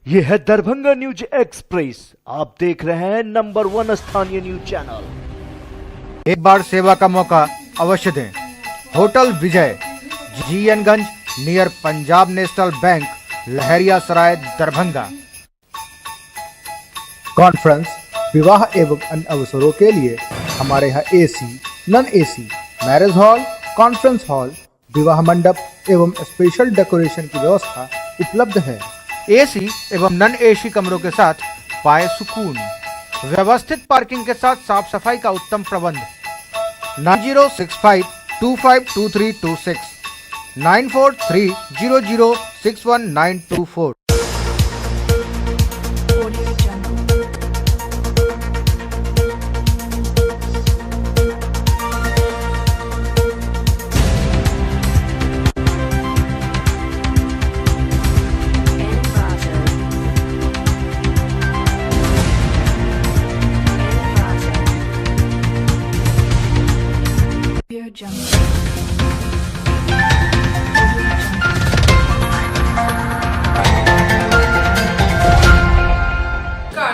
ये है Darbhanga news express. आप देख रहे हैं नंबर 1 स्थानीय न्यूज चैनल। एक बार सेवा का मौका अवश्य दें। होटल विजय, जीएनगंज, नियर पंजाब नेशनल बैंक, लहरिया सराय, दरभंगा। कॉन्फ्रेंस, विवाह एवं अन्य अवसरों के लिए हमारे यहाँ AC, non AC, marriage hall, conference hall, विवाह मंडप एवं स्पेशल डेकोरेशन की व्यवस्था उपलब्ध है। एसी एवं नॉन एसी कमरों के साथ पाए सुकून। व्यवस्थित पार्किंग के साथ साफ सफाई का उत्तम प्रबंध। 9065252326, 9430061924।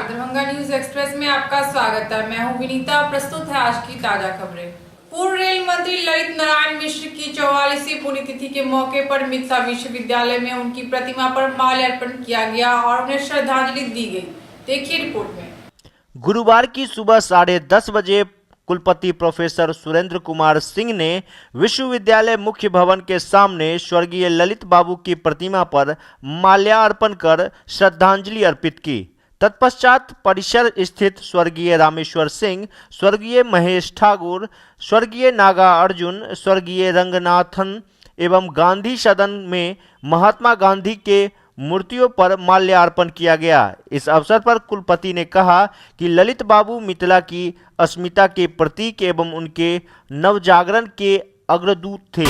दरभंगा न्यूज एक्सप्रेस में आपका स्वागत है। मैं हूं विनीता। प्रस्तुत है आज की ताजा खबरें। पूर्व रेल मंत्री ललित नारायण मिश्र की 44वीं पुण्यतिथि के मौके पर मिथिला विश्वविद्यालय में उनकी प्रतिमा पर माल्यार्पण किया गया और उन्हें श्रद्धांजलि दी गई। देखिए रिपोर्ट में। गुरुवार की सुबह 10:30 बजे कुलपति प्रोफेसर सुरेंद्र कुमार सिंह ने विश्वविद्यालय मुख्य भवन के सामने स्वर्गीय ललित बाबू की प्रतिमा पर माल्यार्पण कर श्रद्धांजलि अर्पित की। तत्पश्चात परिसर स्थित स्वर्गीय रामेश्वर सिंह, स्वर्गीय महेश ठाकुर, स्वर्गीय नागा अर्जुन, स्वर्गीय रंगनाथन एवं गांधी सदन में महात्मा गांधी के मूर्तियों पर माल्यार्पण किया गया। इस अवसर पर कुलपति ने कहा कि ललित बाबू मिथिला की अस्मिता के प्रतीक एवं उनके नवजागरण के अग्रदूत थे।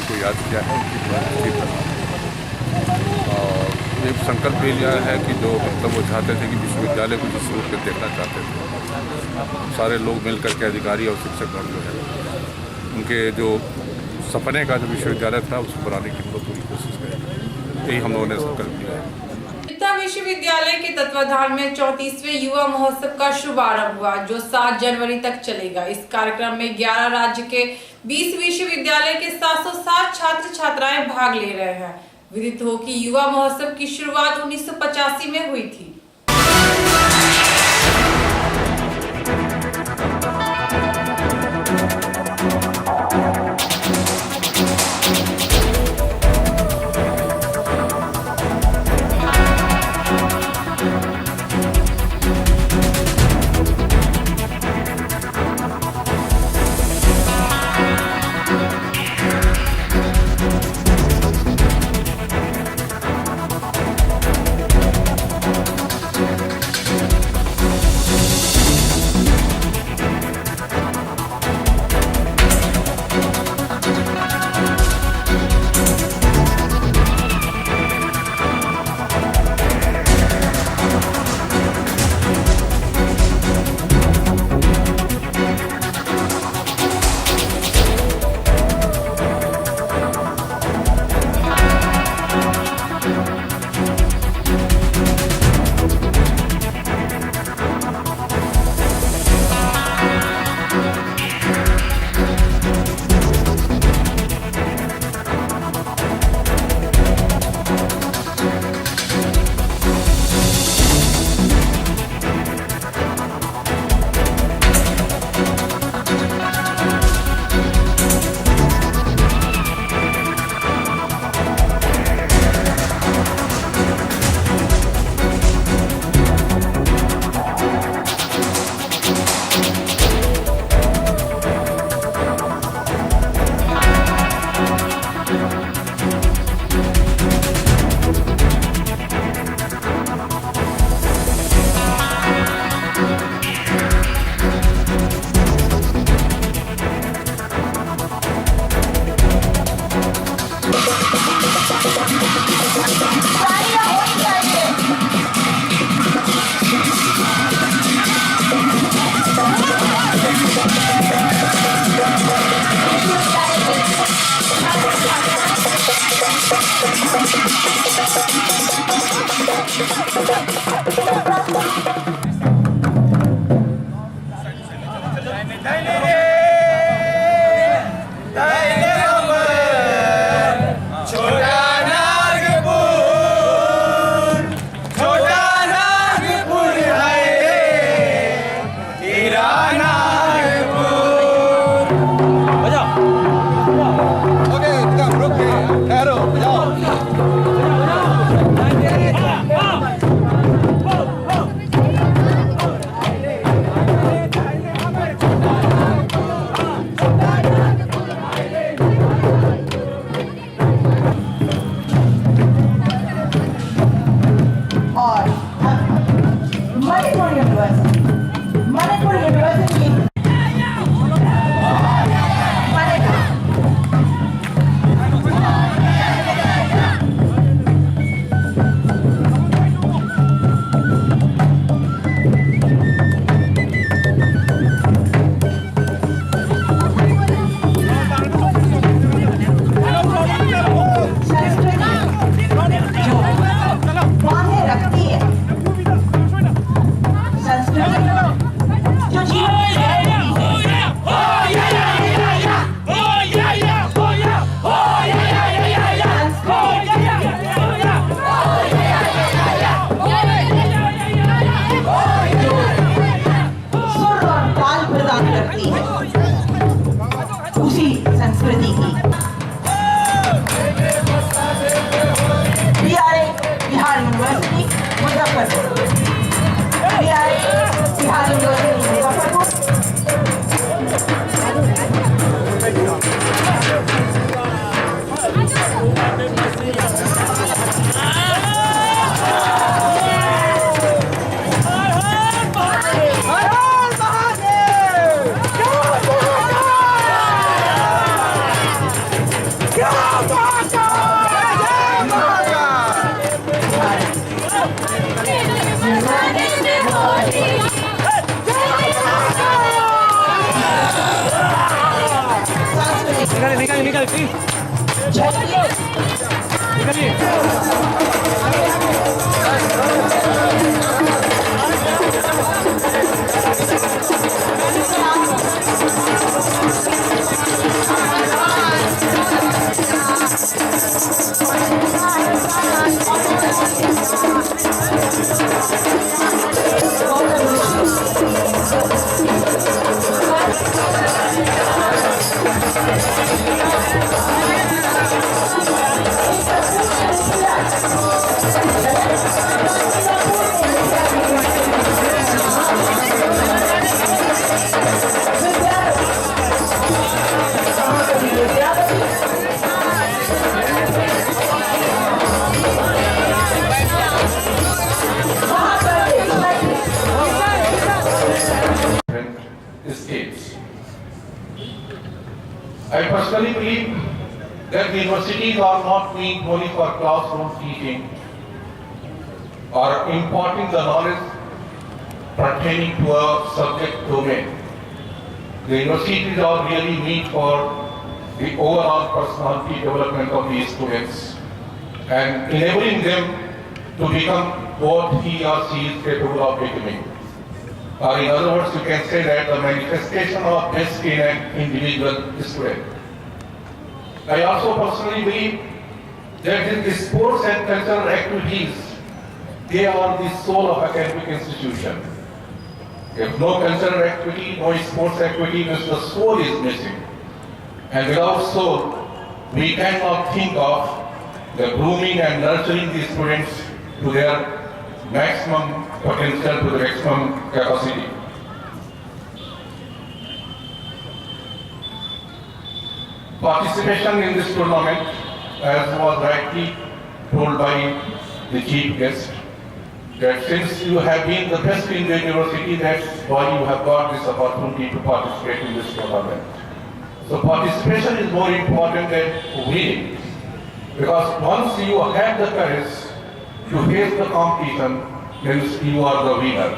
को याद किया है, उनकी पुण्यतिथि पर। और एक संकल्प ये लिया है कि जो मतलब वो चाहते थे कि विश्वविद्यालय को जिस रूप में देखना चाहते थे, सारे लोग मिलकर के अधिकारी और शिक्षकगण जो है उनके जो सपने का जो विश्वविद्यालय था उसको बनाने की पूरी कोशिश करेंगे। यही हम लोगों ने संकल्प लिया है। मिथिला विश्वविद्यालय के तत्वाधान में 34वें युवा महोत्सव का शुभारंभ हुआ, जो 7 जनवरी तक चलेगा। इस कार्यक्रम में 11 राज्य के 20 विश्वविद्यालय के 760 छात्र छात्राएं भाग ले रहे हैं। विदित हो कि युवा महोत्सव की शुरुआत 1985 में हुई थी। University. Manipur University. उसी संस्कृति की Bihar university Muzaffarpur Bihar university Muzaffarpur states. I personally believe that the universities are not meant only for classroom teaching or imparting the knowledge pertaining to a subject domain. The universities are really meant for the overall personality development of these students and enabling them to become what he or she is capable of becoming. Or in other words, you can say that the manifestation of best in an individual student. I also personally believe that the sports and cultural activities, they are the soul of academic institution. If no cultural activity, no sports activity, means the soul is missing. And without soul, we cannot think of the grooming and nurturing the students to their maximum potential, to the maximum capacity. Participation in this tournament, as was rightly told by the chief guest, that since you have been the best in the university, that's why you have got this opportunity to participate in this tournament. So participation is more important than winning, because once you have the courage to face the competition, means you are the winner.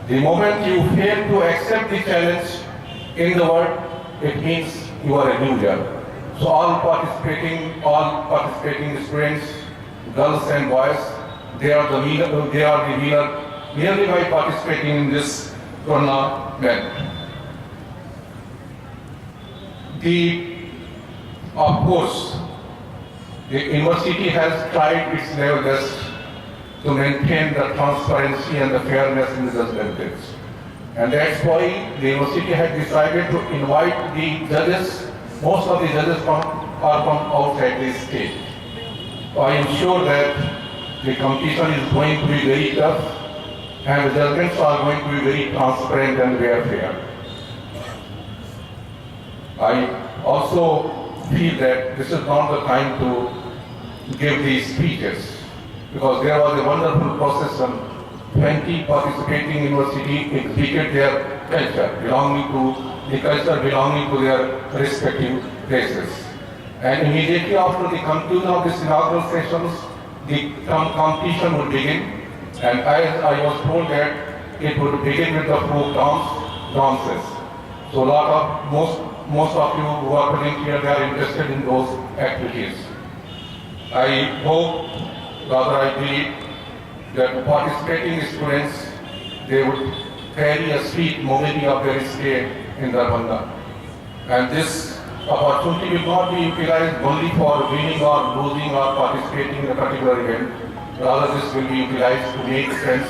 The moment you fail to accept the challenge in the world, it means you are a loser. So all participating students, girls and boys, they are the winner merely by participating in this tournament. Of course, the university has tried its level best to maintain the transparency and the fairness in the judgment. And that's why the university had decided to invite the judges. Most of the judges are from outside the state. So I am sure that the competition is going to be very tough and the judgments are going to be very transparent and very fair. I also feel that this is not the time to give these speeches, because there was a wonderful procession 20 participating university exhibit their culture belonging to their respective places. And immediately after the conclusion of this inaugural sessions, the competition would begin. And as I was told that it would begin with the folk dances. So most of you who are present here, they are interested in those activities. I hope, rather I believe, that participating students, they would carry a sweet memory of their stay in Darbhanga. And this opportunity will not be utilized only for winning or losing or participating in a particular event. Rather, this will be utilized to make friends,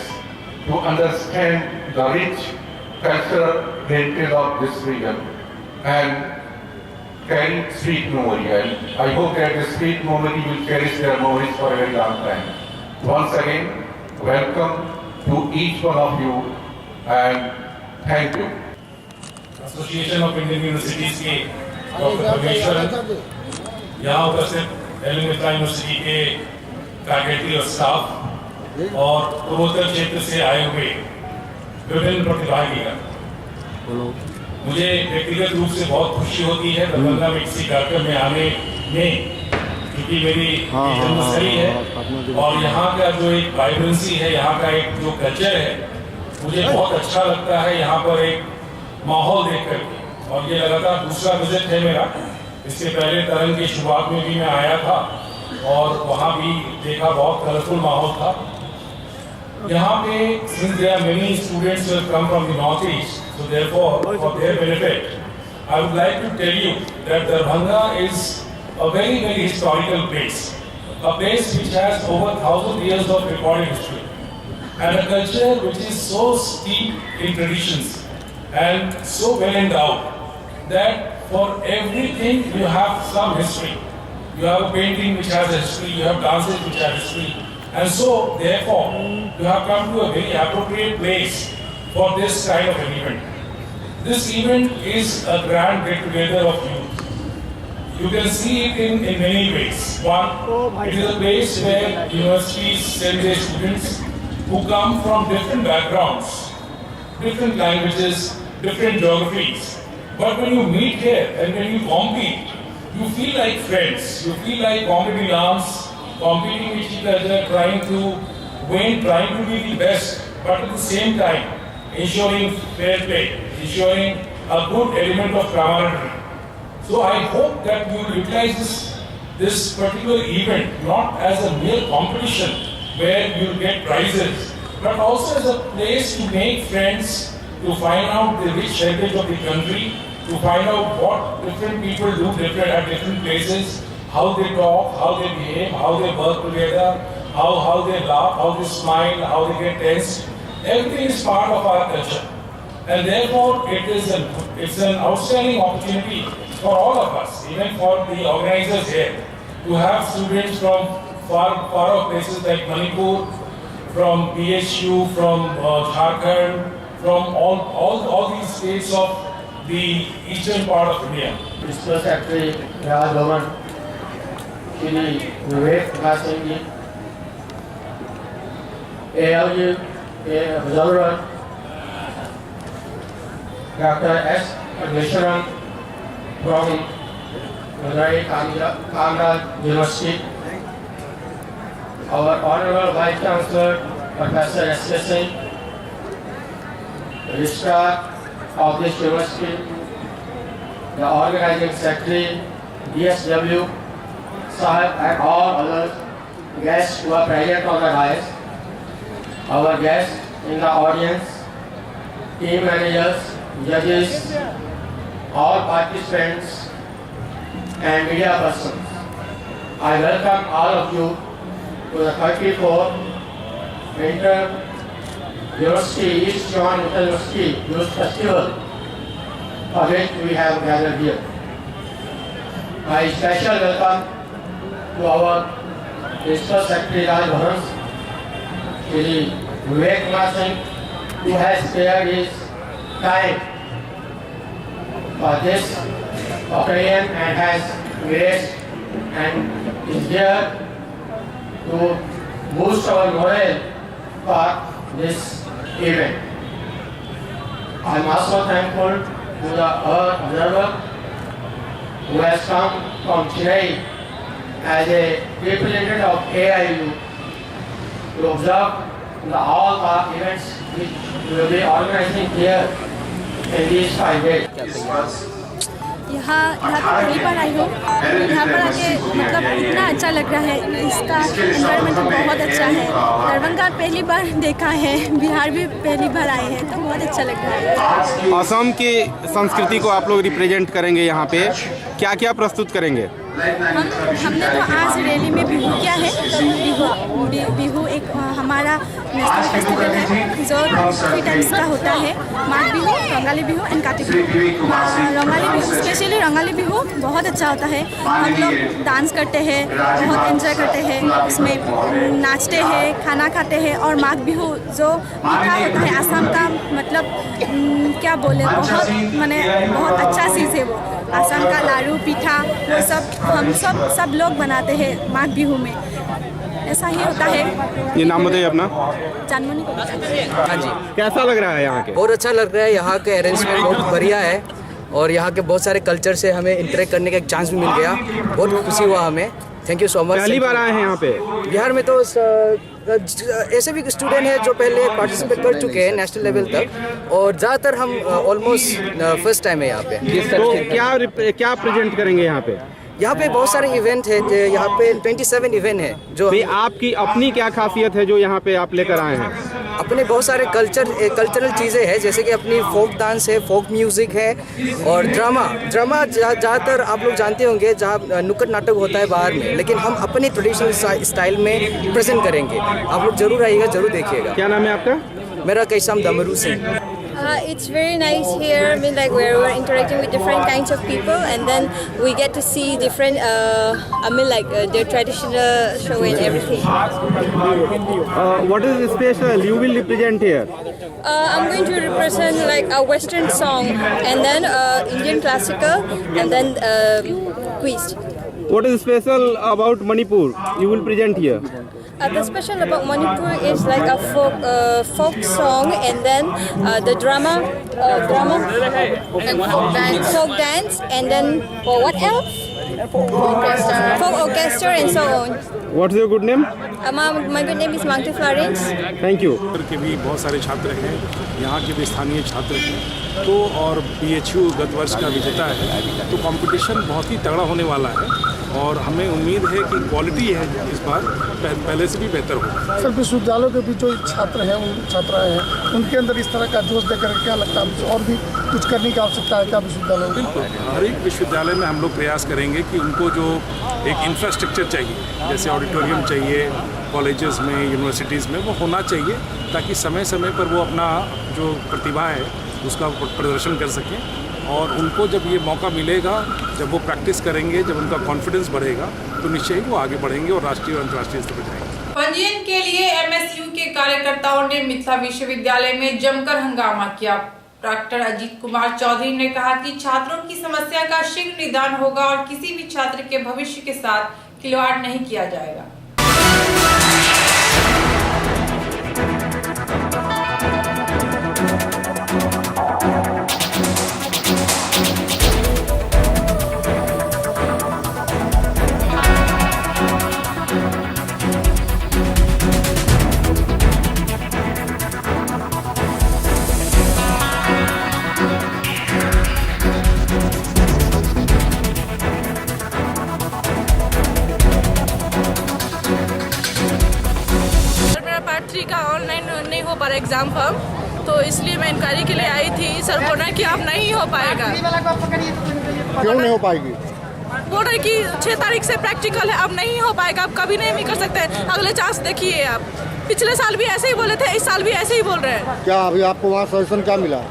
to understand the rich cultural heritage of this region, and carry sweet memory. And I hope that this sweet memory will cherish their memories for a very long time. Once again, welcome to each one of you, and thank you. Association of Indian universities के doctor Parameswaran, यहाँ उपस्थित L मित्रा university के faculty और staff और पूर्वोत्तर क्षेत्र से आए हुए विभिन्न प्रतिभागीगण, मुझे व्यक्तिगत रूप से बहुत खुशी होती है दरभंगा में किसी कार्यक्रम में आने में, क्योंकि मेरी जन्मस्थली है और यहाँ का जो एक वाइब्रेंसी है, यहाँ का एक जो कल्चर है, मुझे बहुत अच्छा लगता है यहाँ पर एक माहौल देख करके। और ये लगातार दूसरा विजिट है मेरा। इससे पहले तरंग की शुरुआत में भी मैं आया था और वहाँ भी देखा, बहुत कलरफुल माहौल था यहाँ पे। since there are many students who have come from the northeast, so therefore for their benefit I would like to tell you that Darbhanga is a very, very historical place, a place which has over 1,000 years of recorded history and a culture which is so steeped in traditions and so well endowed that for everything you have some history. You have a painting which has a history, you have dances which have history, and so therefore you have come to a very appropriate place for this kind of an event. This event is a grand get-together of youth. You can see it in many ways. One, it is a place where universities send their students who come from different backgrounds, different languages, different geographies. But when you meet here and when you compete, you feel like friends. You feel like competing arms, competing with each other, trying to win, trying to be the best, but at the same time ensuring fair play, ensuring a good element of camaraderie. So I hope that you will utilize this particular event not as a mere competition where you will get prizes, but also as a place to make friends, to find out the rich heritage of the country, to find out what different people do at different places, how they talk, how they behave, how they work together, how they laugh, how they smile, how they get tense. Everything is part of our culture. And therefore, it's an outstanding opportunity for all of us, even for the organizers here, to have students from far off places like Manipur, from BHU, from Jharkhand, from all these states of the eastern part of India. Principal Secretary Raj Bhavan, Shri Vivek Prakash Singh ji, ALG Observer, Dr. S. Agneswaran from Madurai Kamraj University, our Honorable Vice Chancellor Professor S.K. Singh, Registrar of this university, the organizing secretary, DSW, Sahib, and all other guests who are present on the dais, our guests in the audience, team managers, judges, all participants, and media persons. I welcome all of you to the 34th Winter University East John University Youth Festival, for which we have gathered here. My special welcome to our Principal Secretary Raj Bhavan, Shri Vivek Kumar Singh, who has spared his time for this occasion and has graced and is here to boost our morale for this event. I'm also thankful to the observer who has come from Chennai as a representative of AIU to observe all the events which we will be organizing here in these 5 days. यहाँ पहली बार आई हूँ। यहाँ पर आके मतलब इतना अच्छा लग रहा है, इसका एनवायरनमेंट बहुत अच्छा है। दरभंगा पहली बार देखा है, बिहार भी पहली बार आए हैं, तो बहुत अच्छा लग रहा है। असम की संस्कृति को आप लोग रिप्रेजेंट करेंगे यहाँ पे, क्या क्या प्रस्तुत करेंगे? हमने तो आज रैली में बिहू किया है। तो बिहू एक हमारा नेशनल फेस्टिवल है जो 3 टाइम्स का होता है। माघ बिहू, रंगाली बिहू एंड कार्तिक बिहू। रंगाली बिहू स्पेशली रंगाली बिहू बहुत अच्छा होता है। हम लोग डांस करते हैं, बहुत एंजॉय करते हैं, उसमें नाचते हैं, खाना खाते हैं। और माघ बिहू जो मीठा होता है आसाम का, मतलब क्या बोले, बहुत अच्छा चीज़ है वो। आसाम का लाड़ू पीठा वो सब हम सब लोग बनाते हैं माघ बिहू में। ऐसा ही होता है। ये नाम बताइए अपना। जानमनी को। हाँ जी, कैसा लग रहा है यहाँ के? बहुत अच्छा लग रहा है। यहाँ के अरेंजमेंट बहुत बढ़िया है और यहाँ के बहुत सारे कल्चर से हमें इंटरेक्ट करने का एक चांस भी मिल गया। बहुत खुशी हुआ हमें। Thank you so much. पहली बार आए हैं यहाँ पे? बिहार में तो ऐसे भी स्टूडेंट हैं जो पहले पार्टिसिपेट कर चुके हैं नेशनल लेवल तक, और ज़्यादातर हम ऑलमोस्ट फर्स्ट टाइम है यहाँ पे। तो क्या प्रेजेंट करेंगे यहाँ पे? यहाँ पे बहुत सारे इवेंट है। यहाँ पे 27 इवेंट है जो आपकी अपनी क्या खासियत है जो यहाँ पे आप लेकर आए हैं? अपने बहुत सारे कल्चरल चीज़ें हैं, जैसे कि अपनी फोक डांस है, फोक म्यूज़िक है और ड्रामा ज़्यादातर आप लोग जानते होंगे जहाँ नुक्कड़ नाटक होता है बाहर में, लेकिन हम अपने ट्रेडिशनल स्टाइल में प्रेजेंट करेंगे। आप लोग जरूर आइएगा, जरूर देखिएगा। क्या नाम है आपका? मेरा कैसाम दमरू Singh. It's very nice here. I mean, like where we're interacting with different kinds of people, and then we get to see different. Their traditional show and everything. What is special you will represent here? I'm going to represent like a Western song, and then Indian classical, and then quiz. What is special about Manipur you will present here? The special about Manipur is like a folk song, and then the drama and folk dance, and then what else? Folk orchestra and so on. What's your good name? My good name is Magda Florence. Thank you. के भी बहुत सारे छात्र हैं, यहाँ के भी स्थानीय छात्र हैं, तो और BHU गत वर्ष का विजेता है, तो कंपटीशन बहुत ही तगड़ा होने वाला है और हमें उम्मीद है कि क्वालिटी है इस बार पहले से भी बेहतर हो। सर, विश्वविद्यालयों के भी जो छात्र हैं, छात्राएं हैं, उनके अंदर इस तरह का जोश देकर क्या लगता है और भी कुछ करने की आवश्यकता है क्या विश्वविद्यालयों में? बिल्कुल, हर एक विश्वविद्यालय में हम लोग प्रयास करेंगे कि उनको जो एक इंफ्रास्ट्रक्चर चाहिए, जैसे ऑडिटोरियम चाहिए कॉलेजेस में, यूनिवर्सिटीज़ में, वो होना चाहिए ताकि समय समय पर वो अपना जो प्रतिभा है उसका प्रदर्शन कर सकें। और उनको जब ये मौका मिलेगा, जब वो प्रैक्टिस करेंगे, जब उनका कॉन्फिडेंस बढ़ेगा, तो निश्चय ही वो आगे बढ़ेंगे और राष्ट्रीय और अंतर्राष्ट्रीय स्तर पर जाएंगे। पंजीयन के लिए MSU के कार्यकर्ताओं ने मिथिला विश्वविद्यालय में जमकर हंगामा किया। डॉक्टर अजीत कुमार चौधरी ने कहा कि छात्रों की समस्या का शीघ्र निदान होगा और किसी भी छात्र के भविष्य के साथ खिलवाड़ नहीं किया जाएगा। एग्जाम फॉर्म, तो इसलिए मैं इंक्वायरी के लिए आई थी। सर बोल रहे हैं कि अब नहीं हो पाएगा। क्यों नहीं हो पाएगी? बोल रहे कि 6 तारीख से प्रैक्टिकल है, अब नहीं हो पाएगा, अब कभी नहीं भी कर सकते। अगले चांस देखिए आप। पिछले साल भी ऐसे ही बोले थे, इस साल भी ऐसे ही बोल रहे हैं। क्या अभी आपको वहाँ सजेशन क्या मिला?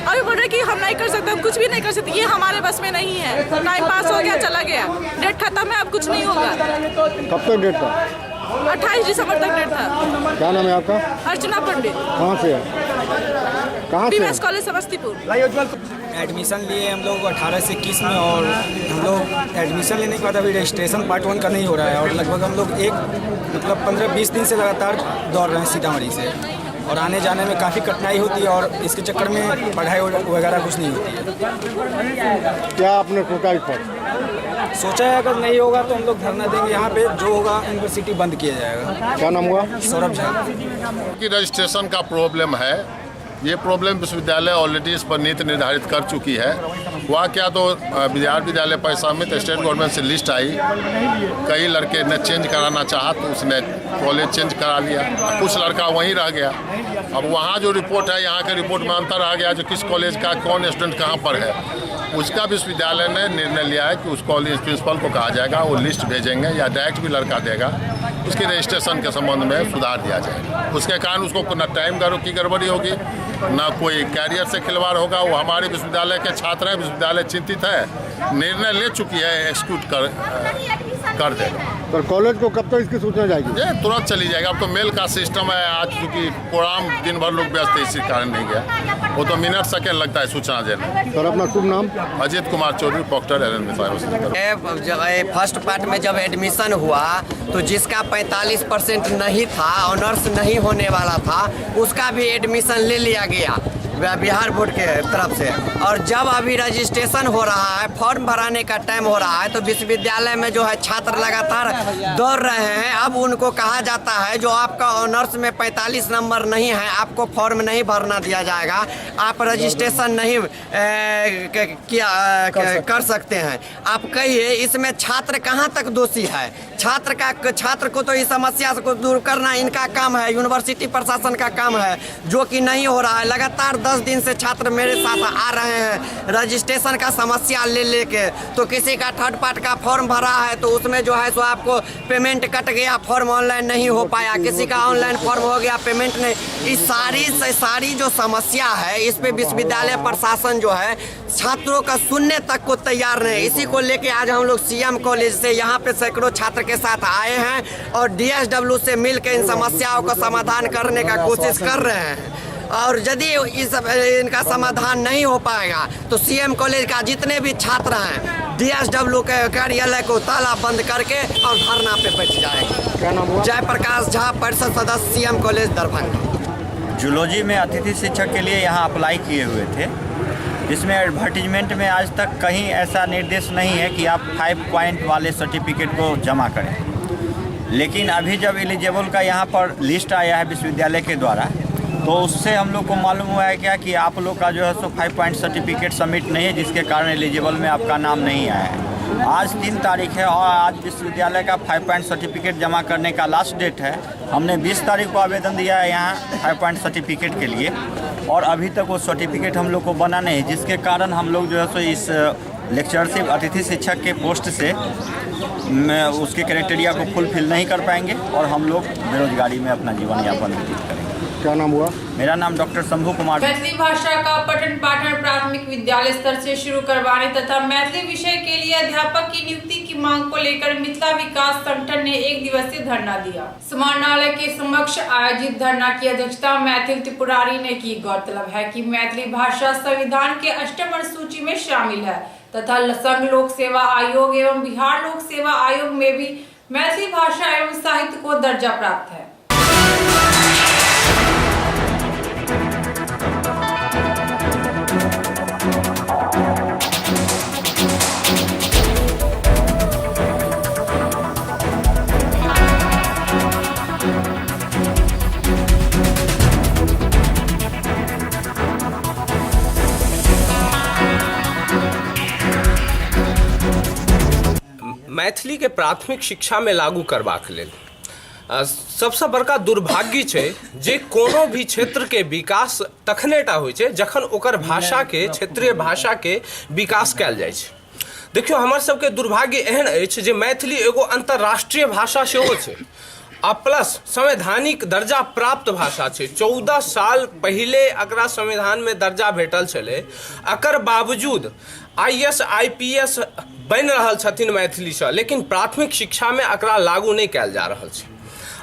अभी बोल रहे कि हम नहीं कर सकते, हम कुछ भी नहीं कर सकते, ये हमारे बस में नहीं है। टाइम पास हो गया, चला गया, डेट खत्म है, अब कुछ नहीं होगा। कब तक डेट था? 28 दिसंबर तक डेट था। क्या नाम है आपका? अर्चना पंडित। कहाँ से है? कहाँ से? BMS college Samastipur. एडमिशन लिए हम लोग 18 से 21 में, और हम लोग एडमिशन लेने के बाद अभी रजिस्ट्रेशन पार्ट 1 का नहीं हो रहा है, और लगभग हम लोग 15-20 दिन से लगातार दौड़ रहे हैं सीतामढ़ी से। और आने जाने में काफ़ी कठिनाई होती है और इसके चक्कर में पढ़ाई वगैरह कुछ नहीं होती है। क्या आपने सोचा इस पर? सोचा है अगर नहीं होगा तो हम लोग धरना देंगे यहाँ पे, जो होगा यूनिवर्सिटी बंद किया जाएगा। क्या नाम हुआ? सौरभ झा। कि रजिस्ट्रेशन का प्रॉब्लम है, ये प्रॉब्लम विश्वविद्यालय ऑलरेडी इस पर नीति निर्धारित कर चुकी है। वहाँ क्या तो बिहार विद्यालय पैसा में तो स्टेट गवर्नमेंट से लिस्ट आई, कई लड़के ने चेंज कराना चाहा तो उसने कॉलेज चेंज करा लिया, कुछ लड़का वहीं रह गया। अब वहाँ जो रिपोर्ट है, यहाँ के रिपोर्ट में अंतर आ गया, जो किस कॉलेज का कौन स्टूडेंट कहाँ पर है, उसका विश्वविद्यालय ने निर्णय लिया है कि उस कॉलेज प्रिंसिपल को कहा जाएगा, वो लिस्ट भेजेंगे या डायरेक्ट भी लड़का देगा, उसके रजिस्ट्रेशन के संबंध में सुधार दिया जाएगा। उसके कारण उसको न टाइम की गड़बड़ी होगी, ना कोई कैरियर से खिलवाड़ होगा। वो हमारे विश्वविद्यालय के छात्र हैं, विश्वविद्यालय चिंतित है, निर्णय ले चुकी है, एक्सिक्यूट कर देगा। पर कॉलेज को कब तक इसकी सूचना जाएगी? ये तुरंत चली जाएगा। अब तो मेल का सिस्टम है, आज चूँकि प्रोग्राम दिन भर लोग व्यस्त है, इसी कारण नहीं गया। वो तो मिनट सेकेंड लगता है सूचना देने। सर अपना शुभ नाम? Ajit Kumar Chaudhary, doctor L. First part में जब एडमिशन हुआ तो जिसका 45% नहीं था, ऑनर्स नहीं होने वाला था, उसका भी एडमिशन ले लिया गया बिहार बोर्ड के तरफ से। और जब अभी रजिस्ट्रेशन हो रहा है, फॉर्म भराने का टाइम हो रहा है, तो विश्वविद्यालय में जो है छात्र लगातार दौड़ रहे हैं। अब उनको कहा जाता है जो आपका ऑनर्स में 45 नंबर नहीं है, आपको फॉर्म नहीं भरना दिया जाएगा, आप रजिस्ट्रेशन नहीं कर सकते हैं। आप कहिए इसमें छात्र कहाँ तक दोषी है? छात्र को तो इस समस्या को दूर करना इनका काम है, यूनिवर्सिटी प्रशासन का काम है, जो कि नहीं हो रहा है। लगातार 10 दिन से छात्र मेरे साथ आ रहे हैं रजिस्ट्रेशन का समस्या लेके। तो किसी का थर्ड पार्ट का फॉर्म भरा है तो उसमें जो है सो आपको पेमेंट कट गया, फॉर्म ऑनलाइन नहीं हो पाया, किसी का ऑनलाइन फॉर्म हो गया, पेमेंट नहीं। इस सारी जो समस्या है, इस पे विश्वविद्यालय प्रशासन जो है छात्रों का सुनने तक को तैयार नहीं। इसी को लेके आज हम लोग सीएम कॉलेज से यहाँ पे सैकड़ों छात्र के साथ आए हैं और DSW से मिलकर इन समस्याओं का समाधान करने का कोशिश कर रहे हैं। और यदि इनका समाधान नहीं हो पाएगा तो सीएम कॉलेज का जितने भी छात्र हैं DSW के कार्यालय को ताला बंद करके और धरना पे बैठ जाएंगे। क्या नाम हुआ? जयप्रकाश झा, परिषद सदस्य, सीएम कॉलेज दरभंगा। जूलॉजी में अतिथि शिक्षक के लिए यहाँ अप्लाई किए हुए थे, जिसमें एडवर्टीजमेंट में आज तक कहीं ऐसा निर्देश नहीं है कि आप 5 पॉइंट वाले सर्टिफिकेट को जमा करें। लेकिन अभी जब एलिजिबल का यहाँ पर लिस्ट आया है विश्वविद्यालय के द्वारा, तो उससे हम लोग को मालूम हुआ है क्या कि आप लोग का जो है सो 5 पॉइंट सर्टिफिकेट सबमिट नहीं है, जिसके कारण एलिजिबल में आपका नाम नहीं आया है। आज 3 तारीख है और आज विश्वविद्यालय का 5 पॉइंट सर्टिफिकेट जमा करने का लास्ट डेट है। हमने 20 तारीख को आवेदन दिया है यहाँ 5 पॉइंट सर्टिफिकेट के लिए और अभी तक वो सर्टिफिकेट हम लोग को बना नहीं, जिसके कारण हम लोग जो है सो इस लेक्चरशिप अतिथि शिक्षक के पोस्ट से उसके क्राइटेरिया को फुलफिल नहीं कर पाएंगे और हम लोग बेरोजगारी में अपना जीवन यापन व्यतीत करेंगे। क्या नाम हुआ? मेरा नाम डॉक्टर शंभू कुमार। मैथिली भाषा का पठन पाठन प्राथमिक विद्यालय स्तर से शुरू करवाने तथा मैथिली विषय के लिए अध्यापक की नियुक्ति की मांग को लेकर मिथिला विकास संगठन ने 1 दिवसीय धरना दिया। समाहरणालय के समक्ष आयोजित धरना की अध्यक्षता मैथिल त्रिपुरारी ने की। गौरतलब है कि मैथिली भाषा संविधान के 8वीं अनुसूची में शामिल है तथा संघ लोक सेवा आयोग एवं बिहार लोक सेवा आयोग में भी मैथिली भाषा एवं साहित्य को दर्जा प्राप्त है। मैथिली के प्राथमिक शिक्षा में लागू करबाक लेल सबसे बड़का दुर्भाग्य छै जे कोनो भी क्षेत्र के विकास तखनेटा होइ छै जखन ओकर भाषा के, क्षेत्रीय भाषा के विकास कयल जाइ छै। देखियो हमर सबके दुर्भाग्य एहन अछि जे मैथिली एगो अंतर्राष्ट्रीय भाषा सेहो छै आ प्लस संवैधानिक दर्जा प्राप्त भाषा छै। 14 साल पहले एकरा संविधान में दर्जा भेटल छलै, एकर बावजूद IAS IPS बनि रहल छथिन मैथिली से, लेकिन प्राथमिक शिक्षा में एकरा लागू नहीं कयल जा रहल छै।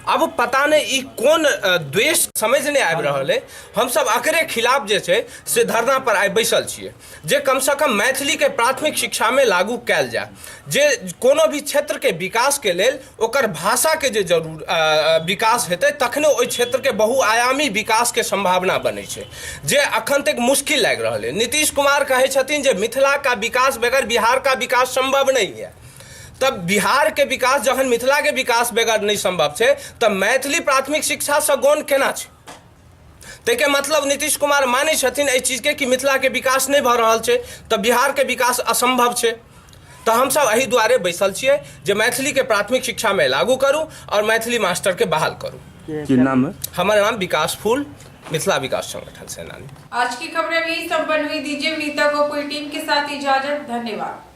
अब पता नहीं ई कौन द्वेष समझ नहीं आबि रहल है। हम सब एकरे खिलाफ जे छै से धरना पर आइ बैसल छियै जे कम से कम मैथिली के प्राथमिक शिक्षा में लागू कैल जाए, जे कोनो भी क्षेत्र के विकास के लेल ओकर भाषा के जे जरूर विकास हेतै तखने ओहि क्षेत्र के बहुआयामी विकास के संभावना बनै छै, जे अखन तक मुश्किल लागि रहल है। नीतीश कुमार कहै छथिन जे मिथिला का विकास बगैर बिहार का विकास संभव नहीं है। तब बिहार के विकास जखन मिथिला के विकास बगैर नहीं संभव है तब मैथिली प्राथमिक शिक्षा से गौण केना छै? ताहिके मतलब नीतीश कुमार मानै छथिन एहि चीजके कि मिथिला के विकास नहीं भऽ रहल छै तऽ बिहार के विकास असंभव छै। तो हम सब एहि दुआरे बैसल छियै जे मैथिली के प्राथमिक शिक्षा में लागू करूं और मैथिली मास्टर के बहाल करूं। की नाम है? हमारा नाम विकास फूल, मिथिला विकास संगठन सेनानी। आज की खबरें भी संपन्न हुई। दीजिए नीता को पूरी टीम के साथ इजाजत। धन्यवाद।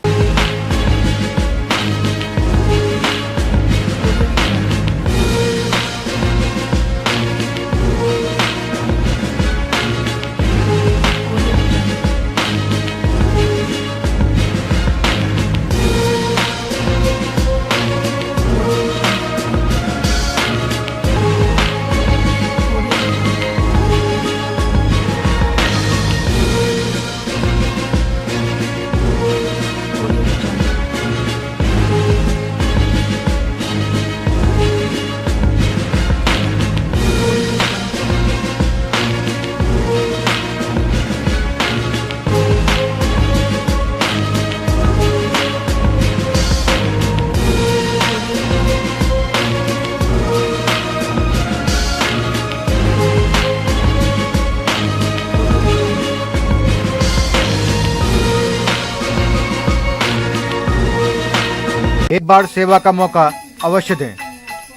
एक बार सेवा का मौका अवश्य दें।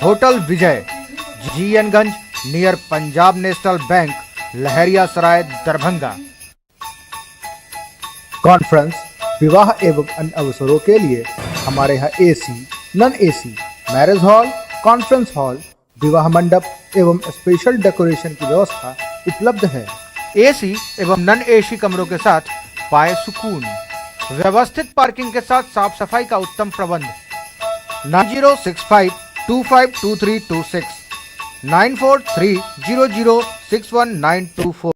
होटल विजय, जीएनगंज, नियर पंजाब नेशनल बैंक, लहरिया सराय, दरभंगा। कॉन्फ्रेंस, विवाह एवं अन्य अवसरों के लिए हमारे यहाँ AC, non AC, marriage hall, conference hall, विवाह मंडप एवं स्पेशल डेकोरेशन की व्यवस्था उपलब्ध है। एसी एवं नॉन एसी कमरों के साथ पाए सुकून, व्यवस्थित पार्किंग के साथ साफ सफाई का उत्तम प्रबंध। 9065252326 9430061924।